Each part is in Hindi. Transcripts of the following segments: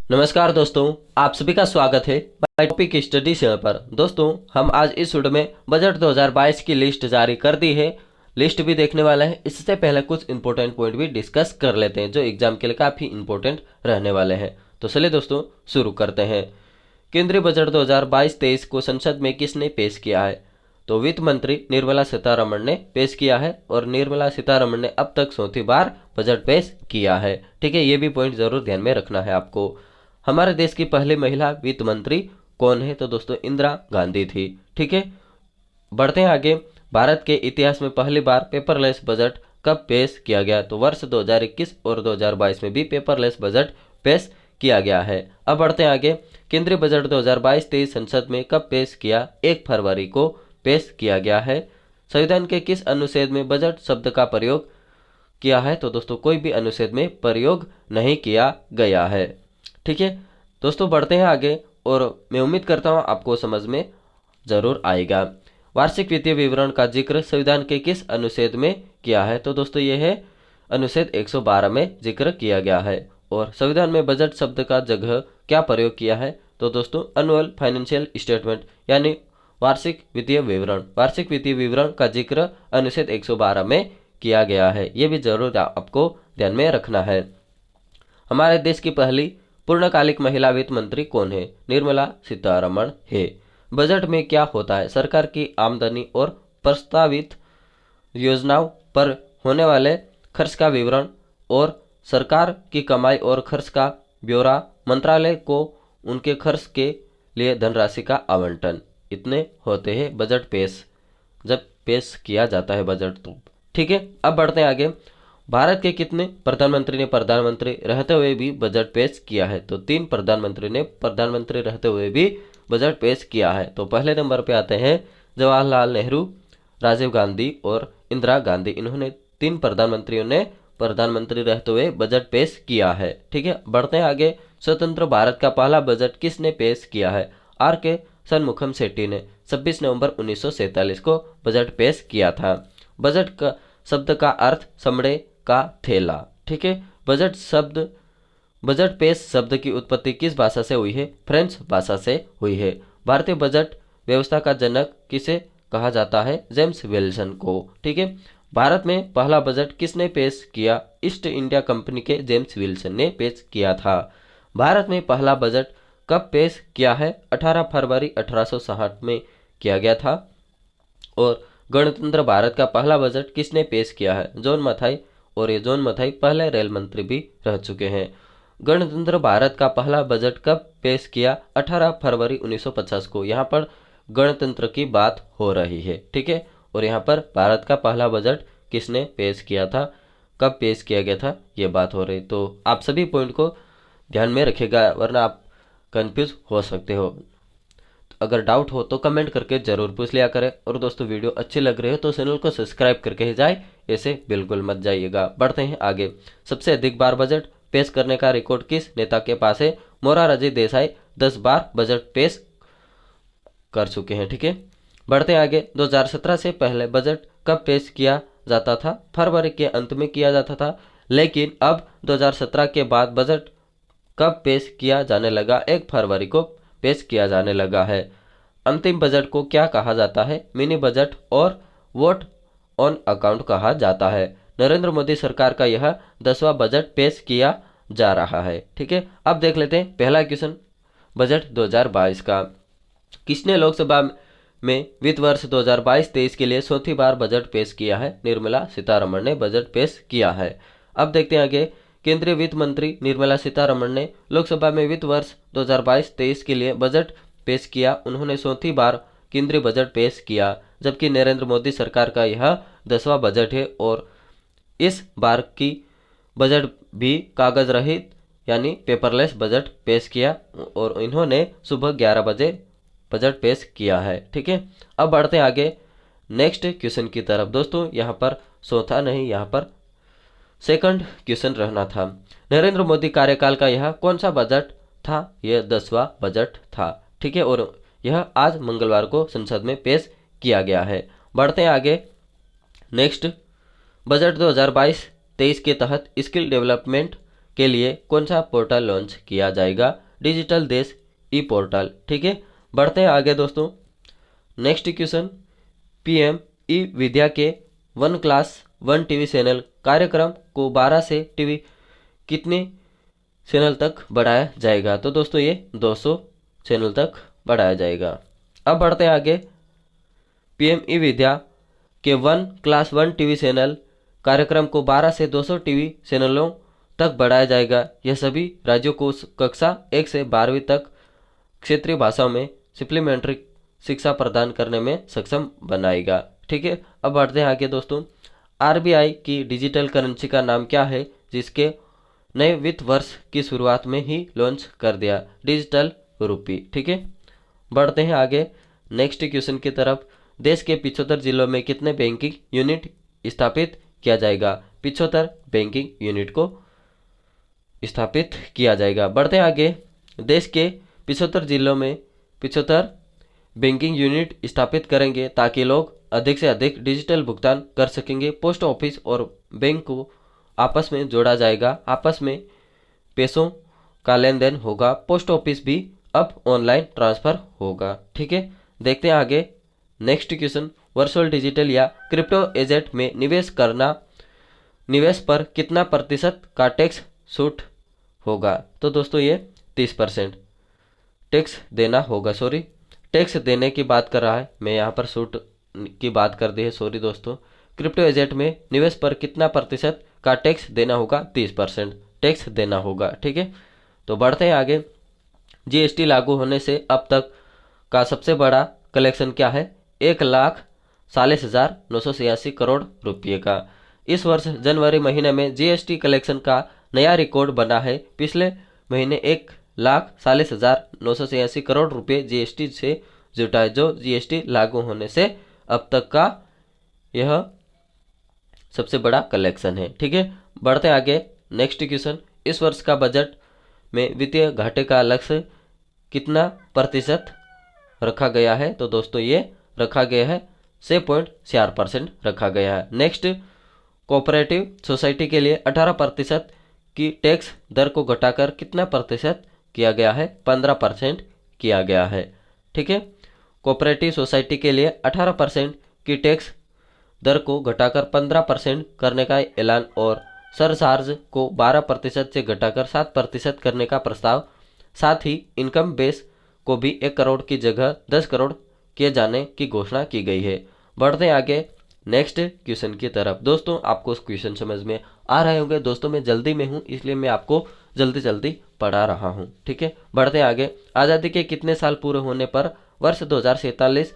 नमस्कार दोस्तों, आप सभी का स्वागत है माय टॉपिक स्टडी चैनल पर। दोस्तों, हम आज इस वीडियो में बजट 2022 की लिस्ट जारी कर दी है। लिस्ट भी देखने वाला है। इससे पहले कुछ इंपॉर्टेंट पॉइंट भी डिस्कस कर लेते हैं जो एग्जाम के लिए काफ़ी इंपॉर्टेंट रहने वाले हैं। तो चलिए दोस्तों शुरू करते हैं। केंद्रीय बजट 2022-23 को संसद में किसने पेश किया है? तो वित्त मंत्री निर्मला सीतारमण ने पेश किया है और निर्मला सीतारमण ने अब तक 4थी बार बजट पेश किया है। ठीक है, ये भी पॉइंट जरूर ध्यान में रखना है आपको। हमारे देश की पहली महिला वित्त मंत्री कौन है? तो दोस्तों इंदिरा गांधी थी। ठीक है, बढ़ते हैं आगे। भारत के इतिहास में पहली बार पेपरलेस बजट कब पेश किया गया? तो वर्ष 2021 और 2022 में भी पेपरलेस बजट पेश किया गया है। अब बढ़ते हैं आगे। केंद्रीय बजट 2022-23 संसद में कब पेश किया? 1 फरवरी को पेश किया गया है। संविधान के किस अनुच्छेद में बजट शब्द का प्रयोग किया है? तो दोस्तों कोई भी अनुच्छेद में प्रयोग नहीं किया गया है। ठीक है दोस्तों, बढ़ते हैं आगे और मैं उम्मीद करता हूँ आपको समझ में जरूर आएगा। वार्षिक वित्तीय विवरण का जिक्र संविधान के किस अनुच्छेद में किया है? तो दोस्तों ये है अनुच्छेद 112 में जिक्र किया गया है। और संविधान में बजट शब्द का जगह क्या प्रयोग किया है? तो दोस्तों एनुअल फाइनेंशियल स्टेटमेंट यानी वार्षिक वित्तीय विवरण। वार्षिक वित्तीय विवरण का जिक्र अनुच्छेद 112 में किया गया है। ये भी जरूर आपको ध्यान में रखना है। हमारे देश की पहली पूर्णकालिक महिला वित्त मंत्री कौन है? निर्मला सीतारमण है। बजट में क्या होता है? सरकार की आमदनी और प्रस्तावित योजनाओं पर होने वाले खर्च का विवरण और सरकार की कमाई और खर्च का ब्यौरा, मंत्रालय को उनके खर्च के लिए धनराशि का आवंटन। इतने होते हैं बजट पेश, जब पेश किया जाता है बजट। तो ठीक है, अब बढ़ते हैं आगे। भारत के कितने प्रधानमंत्री ने प्रधानमंत्री रहते हुए भी बजट पेश किया है? तो 3 प्रधानमंत्री ने प्रधानमंत्री रहते हुए भी बजट पेश किया है। तो पहले नंबर पे आते हैं जवाहरलाल नेहरू, राजीव गांधी और इंदिरा गांधी। इन्होंने 3 प्रधानमंत्रियों ने प्रधानमंत्री रहते हुए बजट पेश किया है। ठीक है, बढ़ते हैं आगे। स्वतंत्र भारत का पहला बजट किसने पेश किया है? आर के शनमुखम शेट्टी ने 26 नवंबर 1947 को बजट पेश किया था। बजट का शब्द का अर्थ समड़े का थैला। ठीक है, बजट पेश शब्द की उत्पत्ति किस भाषा से हुई है? फ्रेंच भाषा से हुई है। भारतीय बजट व्यवस्था का जनक किसे कहा जाता है? जेम्स विल्सन को। ठीक है, भारत में पहला बजट किसने पेश किया? ईस्ट इंडिया कंपनी के जेम्स विल्सन ने पेश किया था। भारत में पहला बजट कब पेश किया है? 18 फरवरी 1860 में किया गया था। और गणतंत्र भारत का पहला बजट किसने पेश किया है? जॉन मथाई। और ये जॉन मथाई पहले रेल मंत्री भी रह चुके हैं। गणतंत्र भारत का पहला बजट कब पेश किया? 18 फरवरी 1950 को। यहाँ पर गणतंत्र की बात हो रही है। ठीक है, और यहाँ पर भारत का पहला बजट किसने पेश किया था, कब पेश किया गया था, ये बात हो रही। तो आप सभी पॉइंट को ध्यान में रखिएगा, वरना आप कंफ्यूज हो सकते हो। अगर डाउट हो तो कमेंट करके जरूर पूछ लिया करें। और दोस्तों वीडियो अच्छी लग रही हो तो चैनल को सब्सक्राइब करके ही जाए, ऐसे बिल्कुल मत जाइएगा। बढ़ते हैं आगे। सबसे अधिक बार बजट पेश करने का रिकॉर्ड किस नेता के पास है? मोरारजी देसाई 10 बार बजट पेश कर चुके हैं। ठीक है, बढ़ते हैं आगे। 2017 से पहले बजट कब पेश किया जाता था? फरवरी के अंत में किया जाता था। लेकिन अब 2017 के बाद बजट कब पेश किया जाने लगा? 1 फरवरी को पेश किया जाने लगा है। अंतिम बजट को क्या कहा जाता है? मिनी बजट और वोट ऑन अकाउंट कहा जाता है। नरेंद्र मोदी सरकार का यह 10वां बजट पेश किया जा रहा है। ठीक है, अब देख लेते हैं पहला क्वेश्चन बजट 2022 का। किसने लोकसभा में वित्त वर्ष 2022-23 के लिए 4थी बार बजट पेश किया है? निर्मला सीतारमण ने बजट पेश किया है। अब देखते हैं आगे। केंद्रीय वित्त मंत्री निर्मला सीतारमण ने लोकसभा में वित्त वर्ष 2022-23 के लिए बजट पेश किया। उन्होंने 4थी बार केंद्रीय बजट पेश किया, जबकि नरेंद्र मोदी सरकार का यह 10वां बजट है। और इस बार की बजट भी कागज रहित यानी पेपरलेस बजट पेश किया और इन्होंने सुबह 11 बजे बजट पेश किया है। ठीक है, अब बढ़ते हैं आगे नेक्स्ट क्वेश्चन की तरफ। दोस्तों यहाँ पर चौथा नहीं, यहाँ पर सेकंड क्वेश्चन रहना था। नरेंद्र मोदी कार्यकाल का यह कौन सा बजट था? यह 10वां बजट था। ठीक है, और यह आज मंगलवार को संसद में पेश किया गया है। बढ़ते हैं आगे नेक्स्ट। बजट 2022-23 के तहत स्किल डेवलपमेंट के लिए कौन सा पोर्टल लॉन्च किया जाएगा? डिजिटल देश ई पोर्टल। ठीक है, बढ़ते हैं आगे दोस्तों। नेक्स्ट क्वेश्चन, पीएम ई विद्या के 1 क्लास 1 टीवी चैनल कार्यक्रम को 12 से टीवी कितने चैनल तक बढ़ाया जाएगा? तो दोस्तों ये 200 चैनल तक बढ़ाया जाएगा। अब बढ़ते हैं आगे। पीएम ई विद्या के 1 क्लास 1 टीवी चैनल कार्यक्रम को 12 से 200 टीवी चैनलों तक बढ़ाया जाएगा। यह सभी राज्यों को कक्षा 1 से 12वीं तक क्षेत्रीय भाषाओं में सप्लीमेंट्री शिक्षा प्रदान करने में सक्षम बनाएगा। ठीक है, अब बढ़ते हैं आगे दोस्तों। आरबीआई की डिजिटल करेंसी का नाम क्या है जिसके नए वित्त वर्ष की शुरुआत में ही लॉन्च कर दिया? Digital rupee. ठीक है, बढ़ते हैं आगे नेक्स्ट क्वेश्चन की तरफ। देश के 75 जिलों में कितने बैंकिंग यूनिट स्थापित किया जाएगा? 75 बैंकिंग यूनिट को स्थापित किया जाएगा। बढ़ते हैं आगे। देश के 75 जिलों में 75 बैंकिंग यूनिट स्थापित करेंगे ताकि लोग अधिक से अधिक डिजिटल भुगतान कर सकेंगे। पोस्ट ऑफिस और बैंक को आपस में जोड़ा जाएगा। आपस में पैसों का लेन देन होगा। पोस्ट ऑफिस भी अब ऑनलाइन ट्रांसफर होगा। ठीक है, देखते हैं आगे नेक्स्ट क्वेश्चन। वर्चुअल डिजिटल या क्रिप्टो एसेट में निवेश पर कितना प्रतिशत का टैक्स छूट होगा? तो दोस्तों ये 30% टैक्स देना होगा। टैक्स देने की बात कर रहा है, मैं यहाँ पर छूट की बात कर दी है, सॉरी दोस्तों। क्रिप्टो एसेट में निवेश पर कितना प्रतिशत का टैक्स देना होगा? 30% टैक्स देना होगा। ठीक है, तो बढ़ते हैं आगे। जीएसटी लागू होने से अब तक का सबसे बड़ा कलेक्शन क्या है? 1,40,986 करोड़ रुपये का। इस वर्ष जनवरी महीने में जीएसटी कलेक्शन का नया रिकॉर्ड बना है। पिछले महीने 1,40,986 करोड़ रुपये जीएसटी से जुटा, जो जीएसटी लागू होने से अब तक का यह सबसे बड़ा कलेक्शन है। ठीक है, बढ़ते आगे नेक्स्ट क्वेश्चन। इस वर्ष का बजट में वित्तीय घाटे का लक्ष्य कितना प्रतिशत रखा गया है? तो दोस्तों ये रखा गया है 6.4% रखा गया है। नेक्स्ट, कोऑपरेटिव सोसाइटी के लिए 18% की टैक्स दर को घटाकर कितना प्रतिशत किया गया है? 15% किया गया है। ठीक है, कोऑपरेटिव सोसाइटी के लिए 18% की टैक्स दर को घटाकर 15% करने का ऐलान और सरचार्ज को 12% से घटाकर 7% करने का प्रस्ताव। साथ ही इनकम बेस को भी 1 करोड़ की जगह 10 करोड़ किए जाने की घोषणा की गई है। बढ़ते हैं आगे नेक्स्ट क्वेश्चन की तरफ। दोस्तों आपको क्वेश्चन समझ में आ रहे होंगे। दोस्तों मैं जल्दी में हूँ इसलिए मैं आपको जल्दी जल्दी पढ़ा रहा हूँ। ठीक है, बढ़ते हैं आगे। आज़ादी के कितने साल पूरे होने पर वर्ष 2047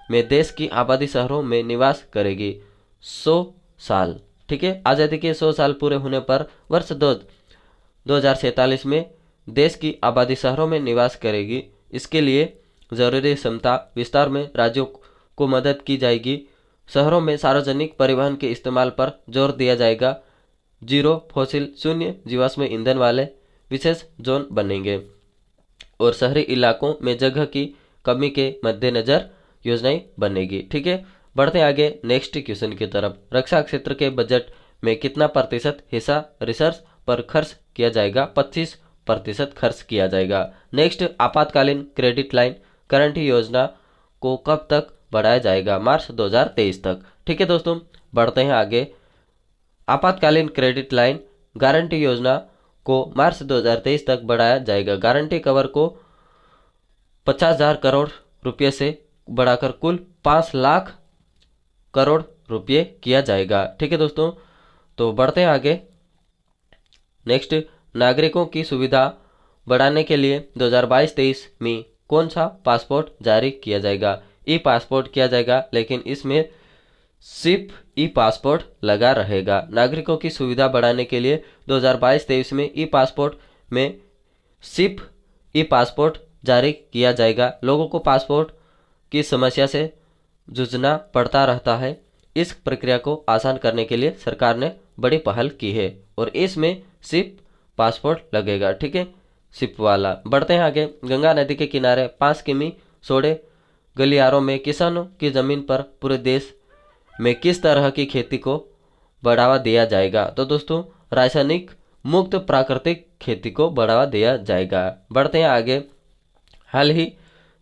में देश की आबादी शहरों में निवास करेगी? 100 साल। ठीक है, आज़ादी के 100 साल पूरे होने पर वर्ष 2047 में देश की आबादी शहरों में निवास करेगी। इसके लिए जरूरी क्षमता विस्तार में राज्यों को मदद की जाएगी। शहरों में सार्वजनिक परिवहन के इस्तेमाल पर जोर दिया जाएगा। जीरो फॉसिल शून्य जीवाश्म ईंधन वाले विशेष जोन बनेंगे और शहरी इलाकों में जगह की कमी के मद्देनजर योजनाएं बनेगी। ठीक है, बढ़ते आगे नेक्स्ट क्वेश्चन की तरफ। रक्षा क्षेत्र के बजट में कितना प्रतिशत हिस्सा रिसर्च पर खर्च किया जाएगा? 25% खर्च किया जाएगा। नेक्स्ट, आपातकालीन क्रेडिट लाइन गारंटी योजना को कब तक बढ़ाया जाएगा? मार्च 2023 तक। ठीक है दोस्तों, बढ़ते हैं आगे। आपातकालीन क्रेडिट लाइन गारंटी योजना को मार्च 2023 तक बढ़ाया जाएगा। गारंटी कवर को 50,000 करोड़ रुपये से बढ़ाकर कुल 5 लाख करोड़ रुपये किया जाएगा। ठीक है दोस्तों, तो बढ़ते हैं आगे। नेक्स्ट, नागरिकों की सुविधा बढ़ाने के लिए 2022-23 में कौन सा पासपोर्ट जारी किया जाएगा? ई पासपोर्ट किया जाएगा, लेकिन इसमें सिर्फ ई पासपोर्ट लगा रहेगा। नागरिकों की सुविधा बढ़ाने के लिए 2022-23 में ई पासपोर्ट में सिर्फ ई पासपोर्ट जारी किया जाएगा। लोगों को पासपोर्ट की समस्या से जूझना पड़ता रहता है। इस प्रक्रिया को आसान करने के लिए सरकार ने बड़ी पहल की है और इसमें सिर्फ पासपोर्ट लगेगा। ठीक है, सिर्फ वाला। बढ़ते हैं आगे। गंगा नदी के किनारे 5 किमी चौड़े गलियारों में किसानों की जमीन पर पूरे देश में किस तरह की खेती को बढ़ावा दिया जाएगा? तो दोस्तों रासायनिक मुक्त प्राकृतिक खेती को बढ़ावा दिया जाएगा। बढ़ते हैं आगे। हाल ही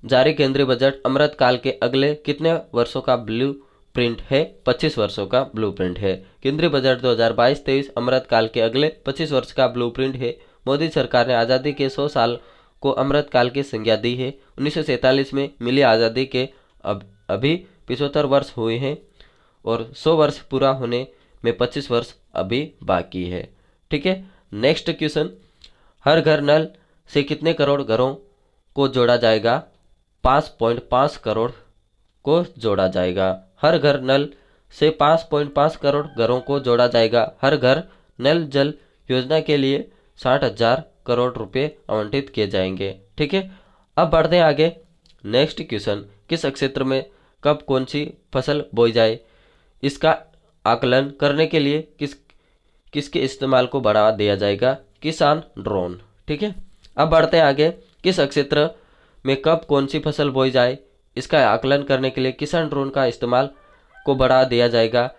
जारी केंद्रीय बजट अमृतकाल के अगले कितने वर्षों का ब्लू प्रिंट है? 25 वर्षों का ब्लूप्रिंट है। केंद्रीय बजट 2022-23 अमृतकाल के अगले 25 वर्ष का ब्लूप्रिंट है। मोदी सरकार ने आज़ादी के 100 साल को अमृतकाल की संज्ञा दी है। 1947 में मिली आज़ादी के अभी 75 वर्ष हुए हैं और 100 वर्ष पूरा होने में 25 वर्ष अभी बाकी है। ठीक है। नेक्स्ट क्वेश्चन, हर घर नल से कितने करोड़ घरों को जोड़ा जाएगा? 5.5 करोड़ को जोड़ा जाएगा। हर घर नल से 5.5 करोड़ घरों को जोड़ा जाएगा। हर घर नल जल योजना के लिए 60,000 करोड़ रुपए आवंटित किए जाएंगे। ठीक है। अब बढ़ते हैं आगे। नेक्स्ट क्वेश्चन, किस क्षेत्र में कब कौन सी फसल बोई जाए, इसका आकलन करने के लिए किसके इस्तेमाल को बढ़ावा दिया जाएगा? किसान ड्रोन। ठीक है। अब बढ़ते हैं आगे। किस क्षेत्र में कब कौन सी फसल बोई जाए, इसका आकलन करने के लिए किसान ड्रोन का इस्तेमाल को बढ़ा दिया जाएगा।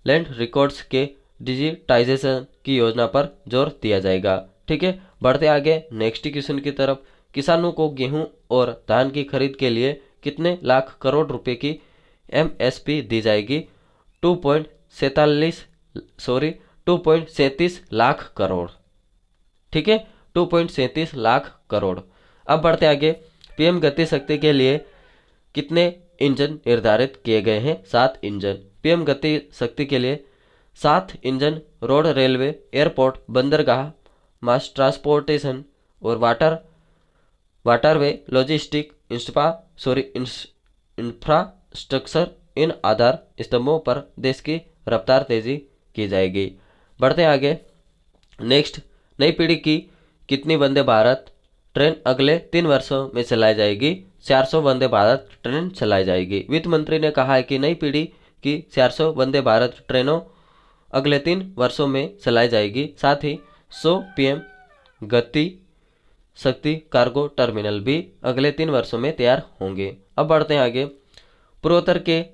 लैंड रिकॉर्ड्स के डिजिटाइजेशन की योजना पर जोर दिया जाएगा। ठीक है। बढ़ते आगे नेक्स्ट क्वेश्चन की तरफ। किसानों को गेहूं और धान की खरीद के लिए कितने लाख करोड़ रुपए की MSP दी जाएगी? 2.37 लाख करोड़। ठीक है। 2.37 लाख करोड़। अब बढ़ते आगे। PM गति शक्ति के लिए कितने इंजन निर्धारित किए गए हैं? 7 इंजन। PM गति शक्ति के लिए 7 इंजन रोड, रेलवे, एयरपोर्ट, बंदरगाह, मास ट्रांसपोर्टेशन और वाटरवे लॉजिस्टिक इंफ्रास्ट्रक्चर इन आधार स्तंभों पर देश की रफ्तार तेजी की जाएगी। बढ़ते आगे। नेक्स्ट, नई पीढ़ी की कितनी वंदे भारत ट्रेन अगले 3 वर्षों में चलाई जाएगी? 400 वंदे भारत ट्रेन चलाई जाएगी। वित्त मंत्री ने कहा है कि नई पीढ़ी की 400 वंदे भारत ट्रेनों अगले 3 वर्षों में चलाई जाएगी। साथ ही 100 PM गति शक्ति कार्गो टर्मिनल भी अगले 3 वर्षों में तैयार होंगे। अब बढ़ते हैं आगे। पूर्वोत्तर के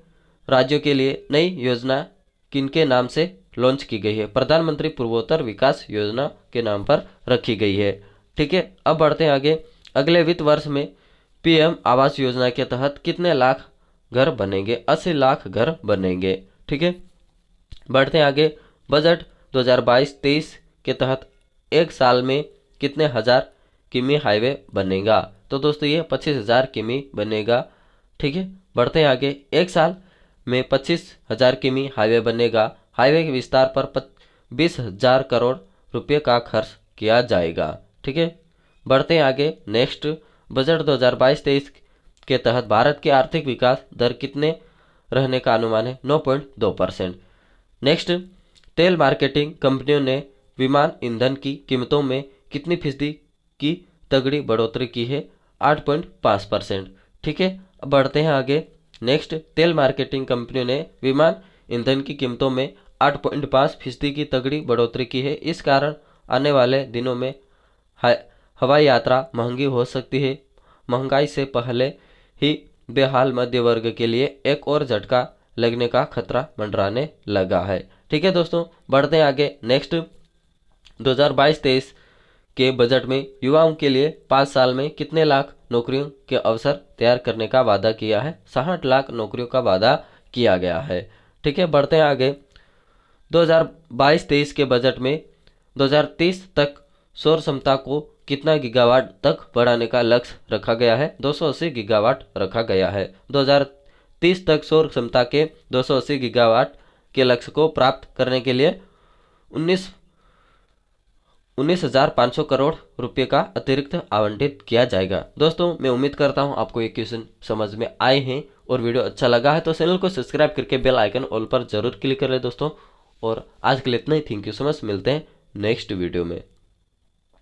राज्यों के लिए नई योजना किनके नाम से लॉन्च की गई है? प्रधानमंत्री पूर्वोत्तर विकास योजना के नाम पर रखी गई है। ठीक है। अब बढ़ते हैं आगे। अगले वित्त वर्ष में PM आवास योजना के तहत कितने लाख घर बनेंगे? 80 लाख घर बनेंगे। ठीक है। बढ़ते हैं आगे। बजट 2022-23 के तहत एक साल में कितने हजार किमी हाईवे बनेगा? तो दोस्तों ये 25,000 किमी बनेगा। ठीक है। बढ़ते हैं आगे। एक साल में 25,000 किमी हाईवे बनेगा। हाईवे के विस्तार पर 20,000 करोड़ रुपये का खर्च किया जाएगा। ठीक है। बढ़ते हैं आगे। नेक्स्ट, बजट 2022-23 के तहत भारत की आर्थिक विकास दर कितने रहने का अनुमान है? 9.2%। नेक्स्ट, तेल मार्केटिंग कंपनियों ने विमान ईंधन की कीमतों में कितनी फीसदी की तगड़ी बढ़ोतरी की है? 8.5%। ठीक है। अब बढ़ते हैं आगे। नेक्स्ट, तेल मार्केटिंग कंपनियों ने विमान ईंधन की कीमतों में 8.5% की तगड़ी बढ़ोतरी की है। इस कारण आने वाले दिनों में हवाई यात्रा महंगी हो सकती है। महंगाई से पहले ही बेहाल मध्य वर्ग के लिए एक और झटका लगने का खतरा मंडराने लगा है। ठीक है दोस्तों। बढ़ते हैं आगे। नेक्स्ट, 2022-23 के बजट में युवाओं के लिए 5 साल में कितने लाख नौकरियों के अवसर तैयार करने का वादा किया है? 60 लाख नौकरियों का वादा किया गया है। ठीक है। बढ़ते हैं आगे। 2022-23 के बजट में 2030 तक सौर क्षमता को कितना गीगावाट तक बढ़ाने का लक्ष्य रखा गया है? 280 गीगावाट रखा गया है। 2030 तक सौर क्षमता के 280 गीगावाट के लक्ष्य को प्राप्त करने के लिए 19,500 करोड़ रुपए का अतिरिक्त आवंटित किया जाएगा। दोस्तों मैं उम्मीद करता हूं आपको ये क्वेश्चन समझ में आए हैं और वीडियो अच्छा लगा है तो चैनल को सब्सक्राइब करके बेल आइकन ऑल पर जरूर क्लिक कर ले दोस्तों। और आज के लिए इतना ही। Thank you so much. मिलते हैं नेक्स्ट वीडियो में।